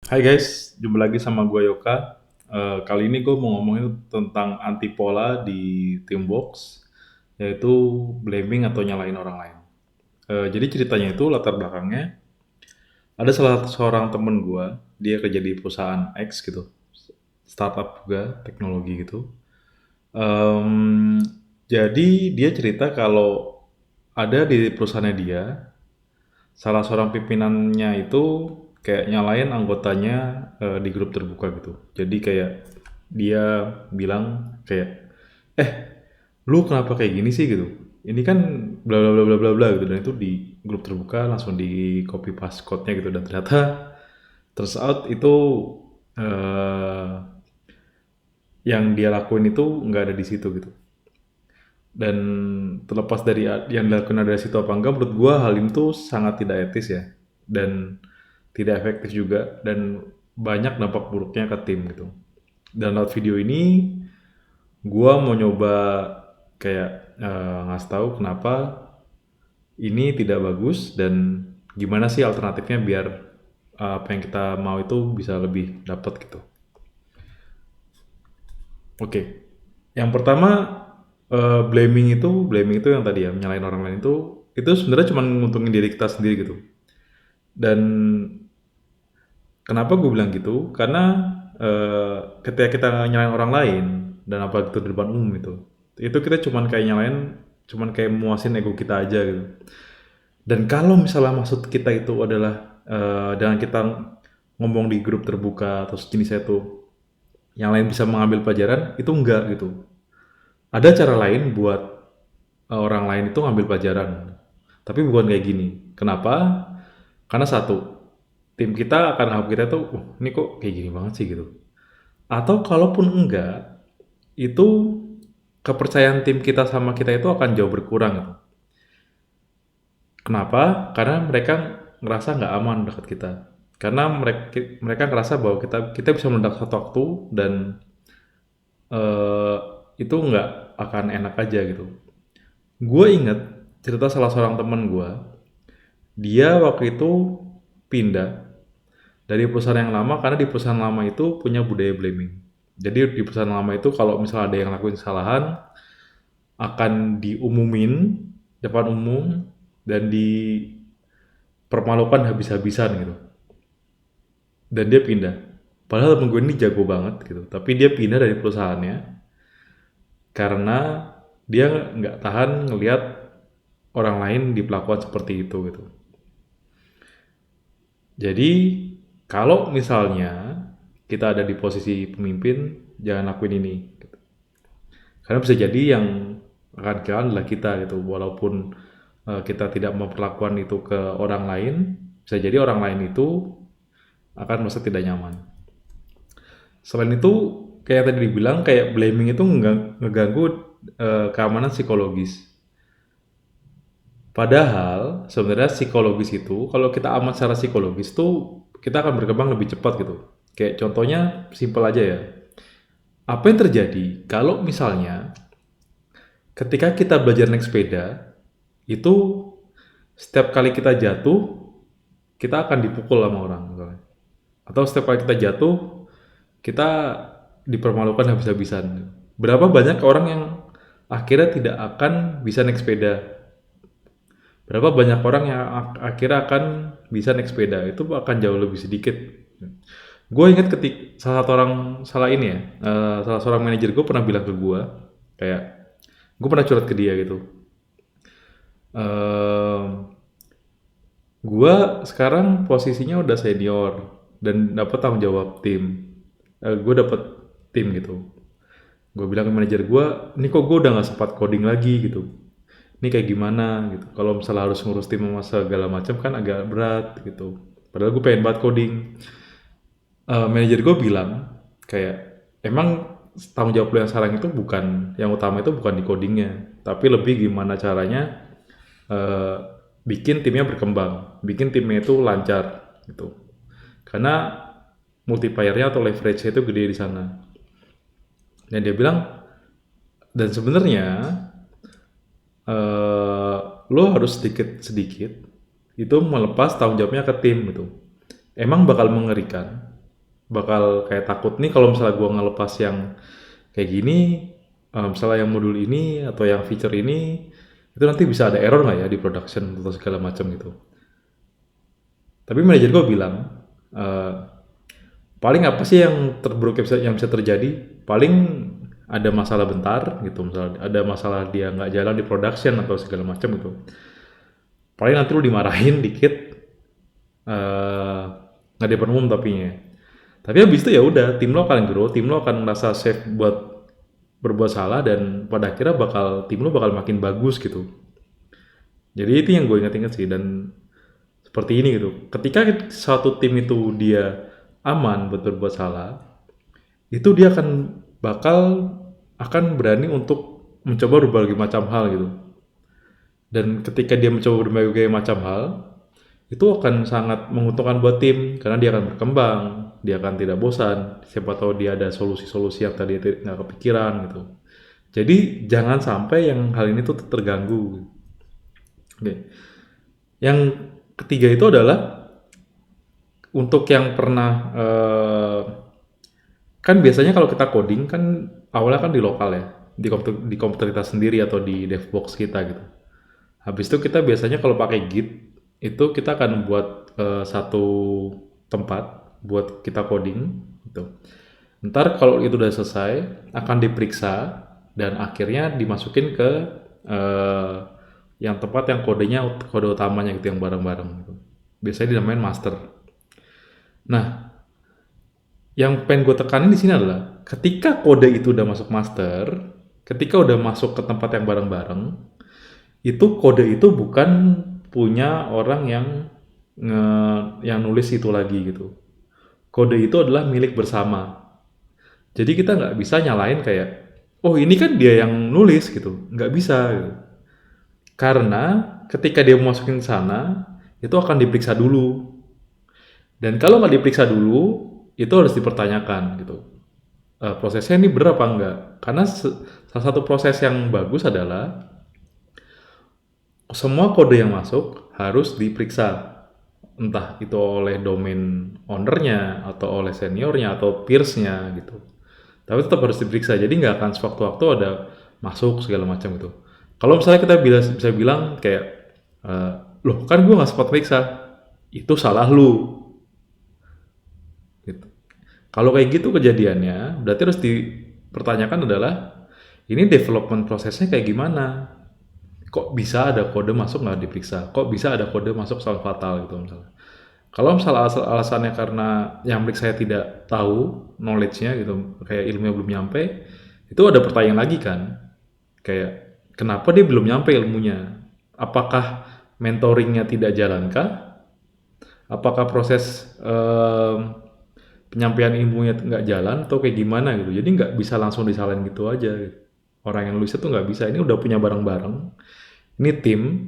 Hai guys, jumpa lagi sama gue Yoka. Kali ini gue mau ngomongin tentang antipola di Teamworks, yaitu blaming atau nyalain orang lain. Jadi ceritanya itu latar belakangnya, ada salah seorang temen gue, dia kerja di perusahaan X gitu, startup juga, teknologi gitu. Em, jadi dia cerita kalau ada di perusahaannya dia, salah seorang pimpinannya itu kayak nyalain anggotanya di grup terbuka gitu. Jadi kayak dia bilang kayak, eh lu kenapa kayak gini sih gitu. Ini kan bla bla bla bla bla bla gitu, dan itu di grup terbuka langsung di copy paste code-nya gitu, dan ternyata terus out itu eh, yang dia lakuin itu nggak ada di situ gitu. Dan terlepas dari yang dilakukan dari situ apa enggak, menurut gua hal itu sangat tidak etis ya, dan tidak efektif juga, dan banyak dampak buruknya ke tim gitu. Dan lewat video ini gua mau nyoba kayak ngasih tahu kenapa ini tidak bagus, dan gimana sih alternatifnya biar apa yang kita mau itu bisa lebih dapat gitu. Oke. Yang pertama, blaming itu yang tadi ya, menyalahin orang lain itu sebenarnya cuma nguntungin diri kita sendiri gitu. Dan kenapa gue bilang gitu? Karena ketika kita nyalain orang lain, dan apa itu di depan umum itu kita cuman kayak muasin ego kita aja gitu. Dan kalau misalnya maksud kita itu adalah dengan kita ngomong di grup terbuka atau sejenisnya itu, yang lain bisa mengambil pelajaran, itu enggak gitu. Ada cara lain buat orang lain itu ngambil pelajaran. Tapi bukan kayak gini. Kenapa? Karena satu, tim kita akan anggap kita tuh, ini kok kayak gini banget sih gitu. Atau kalaupun enggak, itu kepercayaan tim kita sama kita itu akan jauh berkurang gitu. Kenapa? Karena mereka ngerasa nggak aman dekat kita. Karena mereka ngerasa bahwa kita bisa meledak satu waktu, dan eh, itu nggak akan enak aja gitu. Gue inget cerita salah seorang temen gue. Dia waktu itu pindah dari perusahaan yang lama karena di perusahaan lama itu punya budaya blaming. Jadi di perusahaan lama itu kalau misalnya ada yang lakuin kesalahan, akan diumumin depan umum dan dipermalukan habis-habisan gitu. Dan dia pindah. Padahal temen gue ini jago banget gitu. Tapi dia pindah dari perusahaannya karena dia nggak tahan ngelihat orang lain diperlakukan seperti itu gitu. Jadi kalau misalnya kita ada di posisi pemimpin, jangan lakuin ini. Karena bisa jadi yang akan kehilangan adalah kita gitu. Walaupun kita tidak memperlakukan itu ke orang lain, bisa jadi orang lain itu akan merasa tidak nyaman. Selain itu, kayak tadi dibilang, kayak blaming itu ngeganggu keamanan psikologis. Padahal sebenarnya psikologis itu, kalau kita aman secara psikologis tuh, kita akan berkembang lebih cepat gitu. Kayak contohnya simpel aja ya. Apa yang terjadi kalau misalnya ketika kita belajar naik sepeda, itu setiap kali kita jatuh, kita akan dipukul sama orang misalnya. Atau setiap kali kita jatuh, kita dipermalukan habis-habisan. Berapa banyak orang yang akhirnya tidak akan bisa naik sepeda? Berapa banyak orang yang akhirnya akan bisa naik sepeda? Itu akan jauh lebih sedikit. Gue inget salah satu orang, salah ini ya, salah seorang manajer gue pernah bilang ke gue, kayak gue pernah curhat ke dia gitu. Ehm, gue sekarang posisinya udah senior dan dapat tanggung jawab tim. Gue dapet tim gitu. Gue bilang ke manajer gue, ini kok gue udah nggak sempat coding lagi gitu. Ini kayak gimana gitu. Kalau misalnya harus ngurus tim sama segala macam kan agak berat gitu. Padahal gue pengen banget coding. Manajer gue bilang kayak emang tanggung jawab lo yang sekarang itu bukan yang utama, itu bukan di codingnya, tapi lebih gimana caranya eh, bikin timnya berkembang, bikin timnya itu lancar gitu. Karena multiplier-nya atau leverage-nya itu gede di sana. Dan dia bilang, dan sebenarnya lo harus sedikit-sedikit itu melepas tanggung jawabnya ke tim gitu. Emang bakal mengerikan, bakal kayak takut nih kalau misalnya gue ngelepas yang kayak gini, misalnya yang modul ini atau yang feature ini, itu nanti bisa ada error nggak ya di production atau segala macam gitu. Tapi manajer gue bilang, eh, paling apa sih yang terburuk yang bisa terjadi? Paling ada masalah bentar gitu, misalnya ada masalah dia nggak jalan di production atau segala macam gitu. Paling nanti lu dimarahin dikit, eh, nggak di depan umum tapi habis itu ya udah tim lo akan grow, tim lo akan merasa safe buat berbuat salah dan pada akhirnya tim lo bakal makin bagus gitu. Jadi itu yang gue ingat-ingat sih dan seperti ini gitu. Ketika satu tim itu dia aman buat berbuat salah, itu dia akan berani untuk mencoba berbagai macam hal gitu. Dan ketika dia mencoba berbagai macam hal, itu akan sangat menguntungkan buat tim karena dia akan berkembang, dia akan tidak bosan. Siapa tahu dia ada solusi-solusi yang tadi nggak kepikiran gitu. Jadi jangan sampai yang hal ini tuh terganggu. Oke. Yang ketiga itu adalah untuk yang pernah kan biasanya kalau kita coding kan awalnya kan di lokal ya, di komputer kita sendiri atau di DevBox kita gitu. Habis itu kita biasanya kalau pakai Git itu kita akan buat satu tempat buat kita coding gitu. Ntar kalau itu udah selesai akan diperiksa dan akhirnya dimasukin ke eh, yang tempat yang kode utamanya gitu yang bareng-bareng gitu. Biasanya dinamain master. Nah, yang pengen gue tekanin di sini adalah ketika kode itu udah masuk master, ketika udah masuk ke tempat yang bareng-bareng, itu kode itu bukan punya orang yang nulis itu lagi gitu. Kode itu adalah milik bersama. Jadi kita nggak bisa nyalain kayak, oh ini kan dia yang nulis gitu, nggak bisa gitu. Karena ketika dia masukin ke sana, itu akan diperiksa dulu. Dan kalau nggak diperiksa dulu, itu harus dipertanyakan gitu. Prosesnya ini benar apa enggak? Karena salah satu proses yang bagus adalah semua kode yang masuk harus diperiksa. Entah itu oleh domain ownernya, atau oleh seniornya, atau peersnya gitu. Tapi tetap harus diperiksa, jadi nggak akan sewaktu-waktu ada masuk segala macam gitu. Kalau misalnya kita bisa bilang kayak, loh kan gue nggak sempat periksa, itu salah lu. Gitu. Kalau kayak gitu kejadiannya, berarti harus dipertanyakan adalah, ini development prosesnya kayak gimana? Kok bisa ada kode masuk nggak diperiksa? Kok bisa ada kode masuk salah fatal gitu misalnya? Kalau misalnya alasannya karena yang periksa saya tidak tahu knowledge-nya gitu, kayak ilmunya belum nyampe, itu ada pertanyaan lagi kan? Kayak kenapa dia belum nyampe ilmunya? Apakah mentoringnya tidak jalankah? Apakah proses penyampaian ilmunya nggak jalan atau kayak gimana gitu? Jadi nggak bisa langsung disalahin gitu aja. Gitu. Orang yang nulis itu nggak bisa. Ini udah punya bareng-bareng. Ini tim.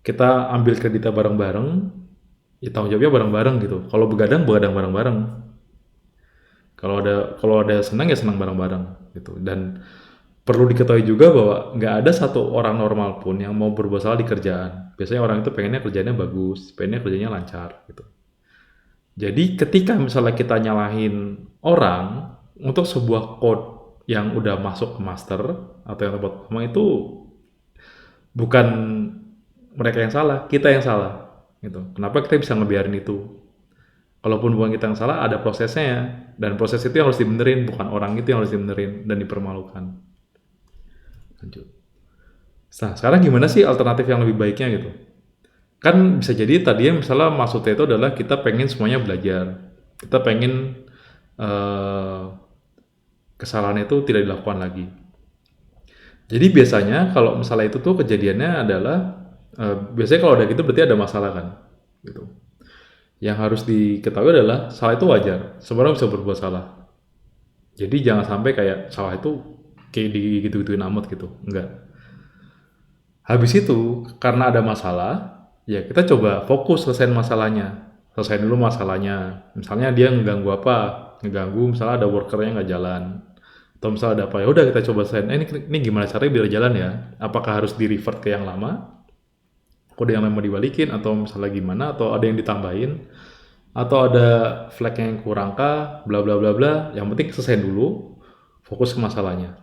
Kita ambil kreditnya bareng-bareng. Ya tanggung jawabnya bareng-bareng gitu. Kalau begadang bareng-bareng. Kalau ada senang ya senang bareng-bareng gitu. Dan perlu diketahui juga bahwa nggak ada satu orang normal pun yang mau berbuat salah di kerjaan. Biasanya orang itu pengennya kerjanya bagus, pengennya kerjanya lancar gitu. Jadi ketika misalnya kita nyalahin orang untuk sebuah code yang udah masuk ke master atau yang tempat utama itu bukan mereka yang salah, kita yang salah gitu. Kenapa kita bisa ngebiarin itu? Kalaupun bukan kita yang salah, ada prosesnya dan proses itu yang harus dibenerin, bukan orang itu yang harus dibenerin dan dipermalukan. Lanjut. Nah, sekarang gimana sih alternatif yang lebih baiknya gitu? Kan bisa jadi tadinya misalnya maksudnya itu adalah kita pengen semuanya belajar. Kita pengen kesalahan itu tidak dilakukan lagi. Jadi biasanya kalau misalnya itu tuh kejadiannya adalah biasanya kalau ada gitu berarti ada masalah kan, gitu. Yang harus diketahui adalah salah itu wajar. Semua orang bisa berbuat salah. Jadi jangan sampai kayak salah itu kayak digitu-gituin amat gitu, enggak. Habis itu karena ada masalah, ya kita coba fokus selesaiin masalahnya. Selesaiin dulu masalahnya. Misalnya dia ngeganggu apa? Ngeganggu misalnya ada workernya nggak jalan. Atau misalnya ada apa, ya udah kita coba selesaiin. Ini gimana caranya biar jalan ya? Apakah harus di-revert ke yang lama? Kode yang lama dibalikin atau misalnya gimana? Atau ada yang ditambahin? atau ada flag yang kurang kah, bla bla bla bla. Yang penting selesai dulu, fokus ke masalahnya.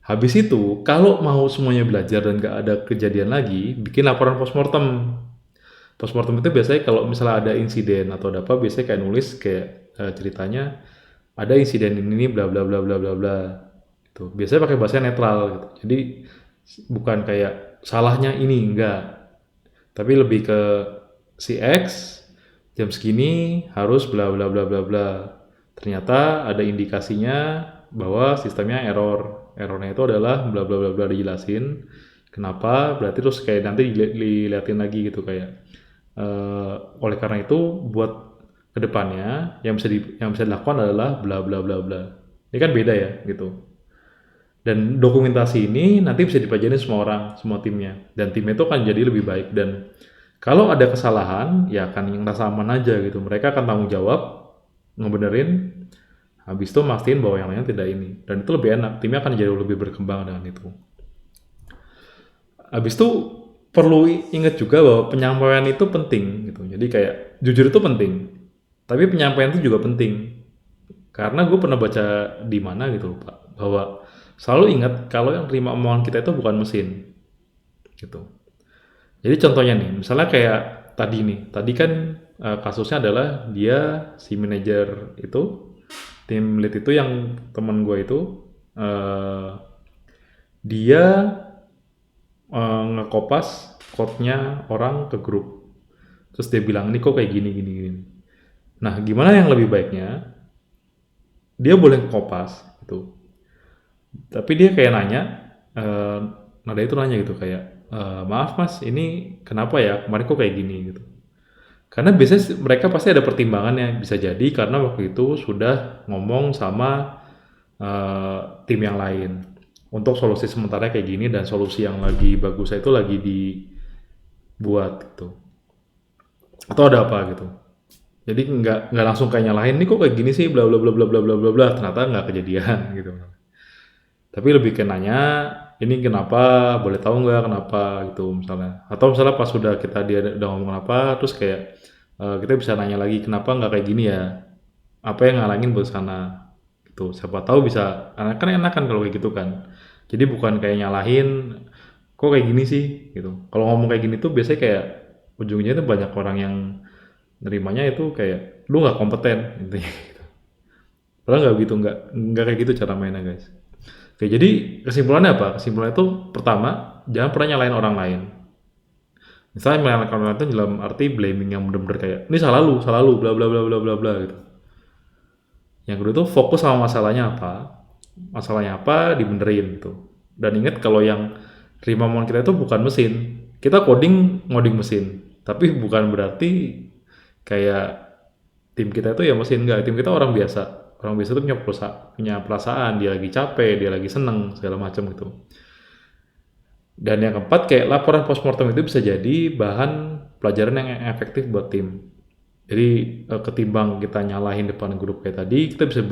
Habis itu, kalau mau semuanya belajar dan gak ada kejadian lagi, bikin laporan postmortem. Postmortem itu biasanya kalau misalnya ada insiden atau ada apa, biasanya kayak nulis kayak ceritanya ada insiden ini bla bla bla bla bla bla. Itu biasanya pakai bahasa netral gitu. Jadi bukan kayak salahnya ini enggak, tapi lebih ke si X jam segini harus bla bla bla bla bla. Ternyata ada indikasinya bahwa sistemnya error. Errornya itu adalah bla bla bla bla dijelasin. Kenapa? Berarti terus kayak nanti dilihatin lagi gitu kayak oleh karena itu buat kedepannya yang bisa dilakukan adalah bla bla bla bla. Ini kan beda ya gitu. Dan dokumentasi ini nanti bisa dipelajari semua orang, semua timnya. Dan timnya itu akan jadi lebih baik. Dan kalau ada kesalahan, ya akan yang rasa aman aja gitu. Mereka akan tanggung jawab, ngebenerin, habis itu mastiin bahwa yang lainnya tidak ini. Dan itu lebih enak, timnya akan jadi lebih berkembang dengan itu. Habis itu perlu ingat juga bahwa penyampaian itu penting gitu. Jadi kayak jujur itu penting, tapi penyampaian itu juga penting. Karena gue pernah baca di mana gitu lupa, bahwa selalu ingat kalau yang terima omongan kita itu bukan mesin gitu. Jadi contohnya nih, misalnya kayak tadi nih, tadi kan kasusnya adalah dia si manajer itu, tim lead itu yang teman gue itu, eh, dia ngekopas code-nya orang ke grup. Terus dia bilang, ini kok kayak gini, gini, gini. Nah, gimana yang lebih baiknya? Dia boleh kopas gitu. Tapi dia kayak nanya, eh nada itu nanya gitu kayak, maaf mas, ini kenapa ya kemarin kok kayak gini gitu. Karena biasanya mereka pasti ada pertimbangannya. Bisa jadi karena waktu itu sudah ngomong sama tim yang lain untuk solusi sementara kayak gini dan solusi yang lagi bagus itu lagi dibuat gitu. Atau ada apa gitu. Jadi nggak langsung kayak nyalahin nih kok kayak gini sih bla bla bla bla bla bla bla bla ternyata nggak kejadian gitu. Tapi lebih ke nanya, ini kenapa, boleh tahu nggak kenapa gitu misalnya. Atau misalnya pas sudah dia udah ngomong apa, terus kayak kita bisa nanya lagi kenapa nggak kayak gini ya, apa yang ngalangin buat sana gitu. Siapa tahu bisa, kan enak kan kalau kayak gitu kan. Jadi bukan kayak nyalahin, kok kayak gini sih gitu. Kalau ngomong kayak gini tuh biasanya kayak ujungnya tuh banyak orang yang nerimanya itu kayak lu nggak kompeten intinya. Padahal nggak gitu, nggak kayak gitu cara mainnya guys. Oke, jadi kesimpulannya apa? Kesimpulannya itu pertama, jangan pernah nyalain orang lain. Misalnya menyalahkan orang lain itu dalam arti blaming yang bener-bener kayak, ini salah lu, bla bla bla bla bla bla gitu. Yang kedua itu fokus sama masalahnya apa dibenerin gitu. Dan ingat kalau yang terima omongan kita itu bukan mesin, kita ngoding mesin, tapi bukan berarti kayak tim kita itu ya mesin enggak, tim kita orang biasa. Orang biasa itu punya perasaan, dia lagi capek, dia lagi seneng, segala macam gitu. Dan yang keempat, kayak laporan postmortem itu bisa jadi bahan pelajaran yang efektif buat tim. Jadi ketimbang kita nyalahin depan grup kayak tadi, kita bisa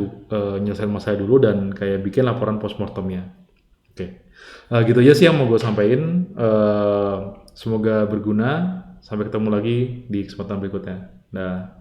nyelesain masalah dulu dan kayak bikin laporan postmortemnya. Oke, gitu aja sih yang mau gue sampaikan. Semoga berguna. Sampai ketemu lagi di kesempatan berikutnya. Dah.